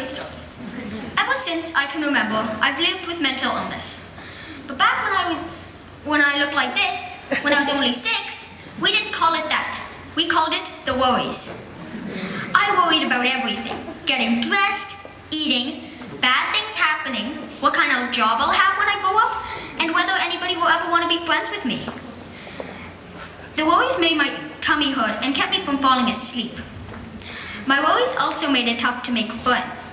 a story. Ever since I can remember, I've lived with mental illness. But back when I looked like this, when I was only 6, we didn't call it that. We called it the worries. I worried about everything. Getting dressed, eating, bad things happening, what kind of job I'll have when I grow up, and whether anybody will ever want to be friends with me. The worries made my tummy hurt and kept me from falling asleep. My worries also made it tough to make friends.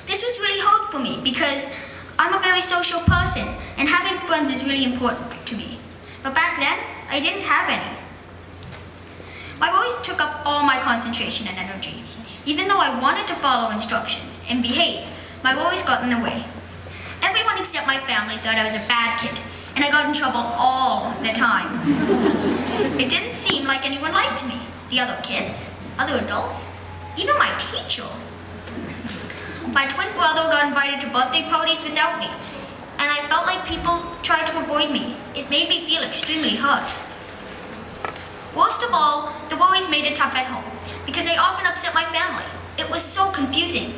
This was really hard for me because I'm a very social person and having friends is really important to me. But back then, I didn't have any. My worries took up all my concentration and energy. Even though I wanted to follow instructions and behave, my worries got in the way. Everyone except my family thought I was a bad kid, and I got in trouble all the time. It didn't seem like anyone liked me. The other kids, other adults, even my teacher. My twin brother got invited to birthday parties without me, and I felt like people tried to avoid me. It made me feel extremely hurt. Worst of all, the worries made it tough at home, because I often upset my family. It was so confusing.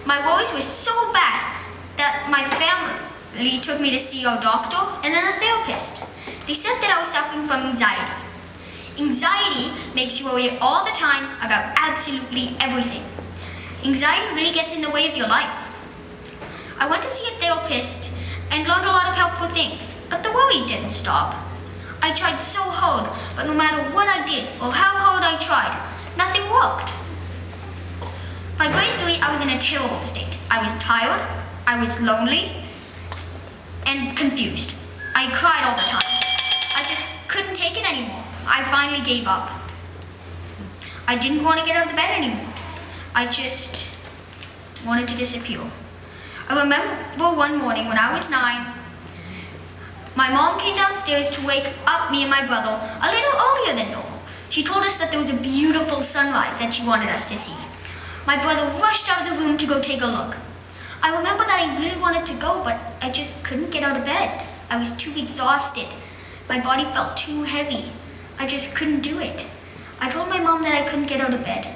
My worries were so bad that my family took me to see a doctor and then a therapist. They said that I was suffering from anxiety. Anxiety makes you worry all the time about absolutely everything. Anxiety really gets in the way of your life. I went to see a therapist and learned a lot of helpful things, but the worries didn't stop. I tried so hard, but no matter what I did or how hard I tried, nothing worked. By grade 3, I was in a terrible state. I was tired, I was lonely, and confused. I cried all the time. I just couldn't take it anymore. I finally gave up. I didn't want to get out of the bed anymore. I just wanted to disappear. I remember one morning when I was 9, my mom came downstairs to wake up me and my brother a little earlier than normal. She told us that there was a beautiful sunrise that she wanted us to see. My brother rushed out of the room to go take a look. I remember that I really wanted to go, but I just couldn't get out of bed. I was too exhausted. My body felt too heavy. I just couldn't do it. I told my mom that I couldn't get out of bed.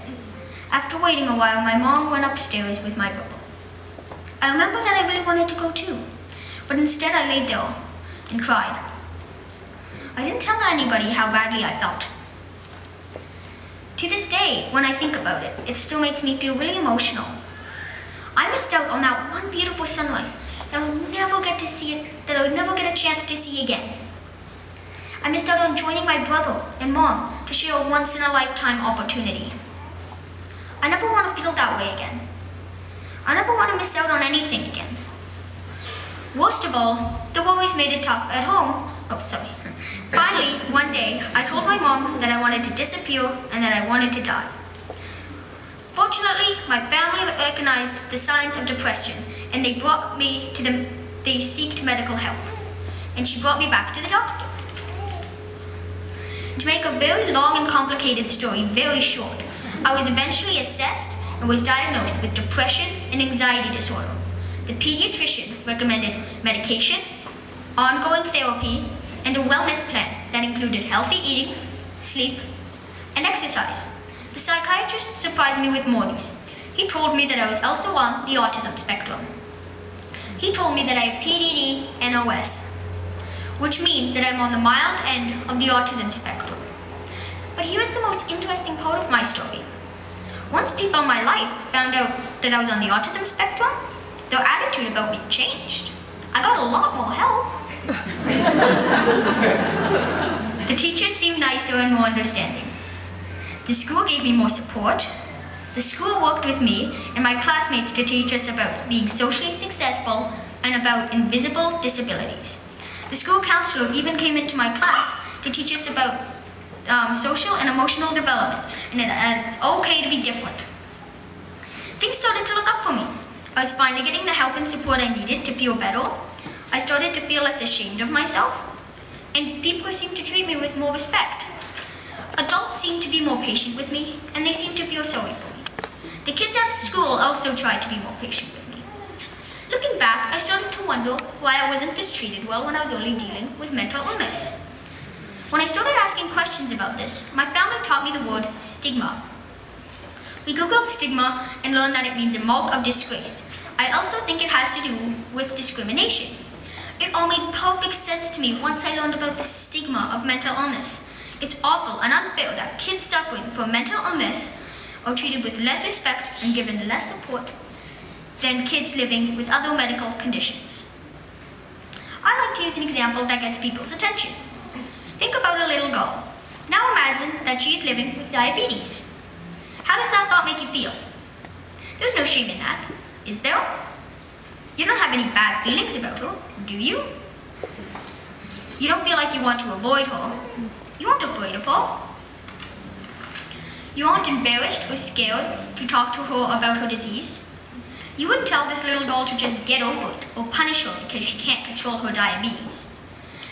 After waiting a while, my mom went upstairs with my brother. I remember that I really wanted to go too, but instead I laid there and cried. I didn't tell anybody how badly I felt. To this day, when I think about it, it still makes me feel really emotional. I missed out on that one beautiful sunrise that I would never get to see that I would never get a chance to see again. I missed out on joining my brother and mom to share a once-in-a-lifetime opportunity. I never want to feel that way again. I never want to miss out on anything again. Worst of all, the worries made it tough at home. Finally, one day, I told my mom that I wanted to disappear and that I wanted to die. Fortunately, my family recognized the signs of depression and they brought me to they sought medical help. And she brought me back to the doctor. To make a very long and complicated story very short, I was eventually assessed and was diagnosed with depression and anxiety disorder. The pediatrician recommended medication, ongoing therapy, and a wellness plan that included healthy eating, sleep, and exercise. The psychiatrist surprised me with more news. He told me that I was also on the autism spectrum. He told me that I have PDD and OS, which means that I'm on the mild end of the autism spectrum. But here's the most interesting part of my story. Once people in my life found out that I was on the autism spectrum, their attitude about me changed. I got a lot more help. The teachers seemed nicer and more understanding. The school gave me more support. The school worked with me and my classmates to teach us about being socially successful and about invisible disabilities. The school counselor even came into my class to teach us about social and emotional development and that it's okay to be different. Things started to look up for me. I was finally getting the help and support I needed to feel better. I started to feel less ashamed of myself, and people seemed to treat me with more respect. Adults seemed to be more patient with me, and they seemed to feel sorry for me. The kids at school also tried to be more patient with me. Looking back, I started to wonder why I wasn't this treated well when I was only dealing with mental illness. When I started asking questions about this, my family taught me the word stigma. We googled stigma and learned that it means a mark of disgrace. I also think it has to do with discrimination. It all made perfect sense to me once I learned about the stigma of mental illness. It's awful and unfair that kids suffering from mental illness are treated with less respect and given less support than kids living with other medical conditions. I like to use an example that gets people's attention. Think about a little girl. Now imagine that she is living with diabetes. How does that thought make you feel? There's no shame in that, is there? You don't have any bad feelings about her, do you? You don't feel like you want to avoid her. You aren't afraid of her. You aren't embarrassed or scared to talk to her about her disease. You wouldn't tell this little girl to just get over it or punish her because she can't control her diabetes.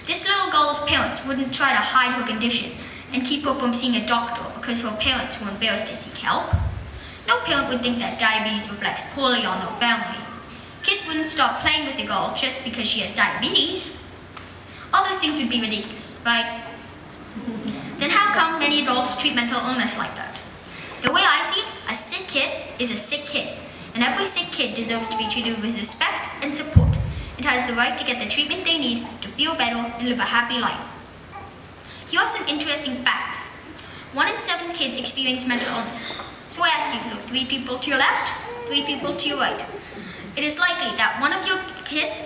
This little girl's parents wouldn't try to hide her condition and keep her from seeing a doctor because her parents were embarrassed to seek help. No parent would think that diabetes reflects poorly on their family. Kids wouldn't stop playing with the girl just because she has diabetes. All those things would be ridiculous, right? Then how come many adults treat mental illness like that? The way I see it, a sick kid is a sick kid, and every sick kid deserves to be treated with respect and support. It has the right to get the treatment they need to feel better and live a happy life. Here are some interesting facts. 1 in 7 kids experience mental illness. So I ask you, look, 3 people to your left, 3 people to your right. It is likely that one of your kids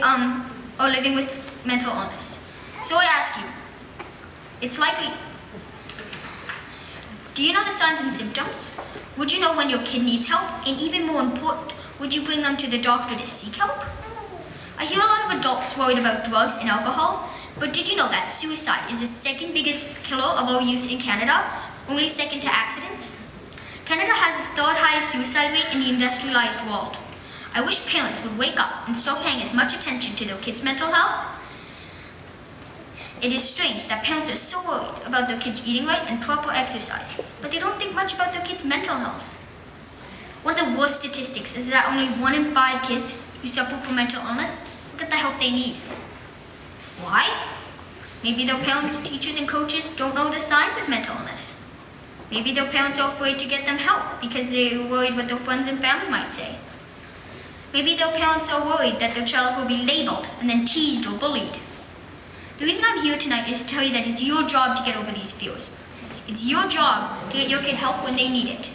are living with mental illness. So I ask you, it's likely. Do you know the signs and symptoms? Would you know when your kid needs help? And even more important, would you bring them to the doctor to seek help? I hear a lot of adults worried about drugs and alcohol, but did you know that suicide is the 2nd biggest killer of our youth in Canada, only 2nd to accidents? Canada has the 3rd highest suicide rate in the industrialized world. I wish parents would wake up and start paying as much attention to their kids' mental health. It is strange that parents are so worried about their kids eating right and proper exercise, but they don't think much about their kids' mental health. One of the worst statistics is that only 1 in 5 kids who suffer from mental illness get the help they need. Why? Maybe their parents, teachers, and coaches don't know the signs of mental illness. Maybe their parents are afraid to get them help because they're worried what their friends and family might say. Maybe their parents are worried that their child will be labeled and then teased or bullied. The reason I'm here tonight is to tell you that it's your job to get over these fears. It's your job to get your kid help when they need it.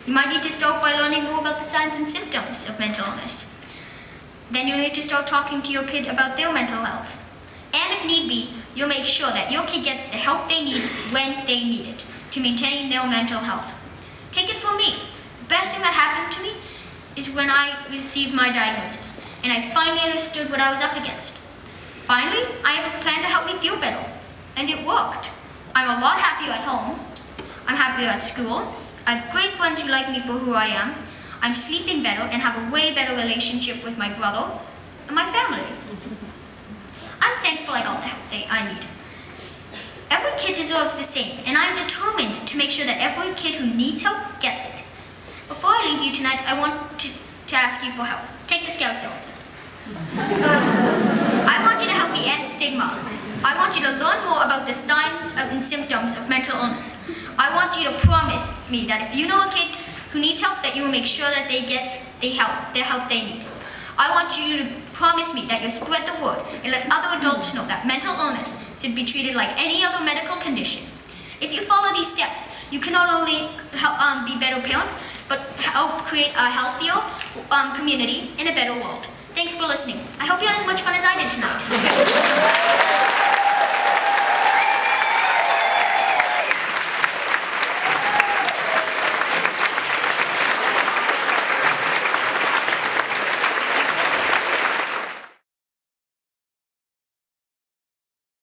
You might need to start by learning more about the signs and symptoms of mental illness. Then you'll need to start talking to your kid about their mental health. And if need be, you'll make sure that your kid gets the help they need when they need it to maintain their mental health. Take it from me. The best thing that happened to me is when I received my diagnosis and I finally understood what I was up against. Finally, I have a plan to help me feel better, and it worked. I'm a lot happier at home. I'm happier at school. I have great friends who like me for who I am. I'm sleeping better and have a way better relationship with my brother and my family. I'm thankful I got the help I need. Every kid deserves the same, and I'm determined to make sure that every kid who needs help gets it. Before I leave you tonight, I want to ask you for help. Take the scouts off. I want you to help me end stigma. I want you to learn more about the signs and symptoms of mental illness. I want you to promise me that if you know a kid who needs help, that you will make sure that they get the help they need. I want you to promise me that you'll spread the word and let other adults know that mental illness should be treated like any other medical condition. If you follow these steps, you can not only help be better parents, but help create a healthier community and a better world. Thanks for listening. I hope you had as much fun as I did tonight.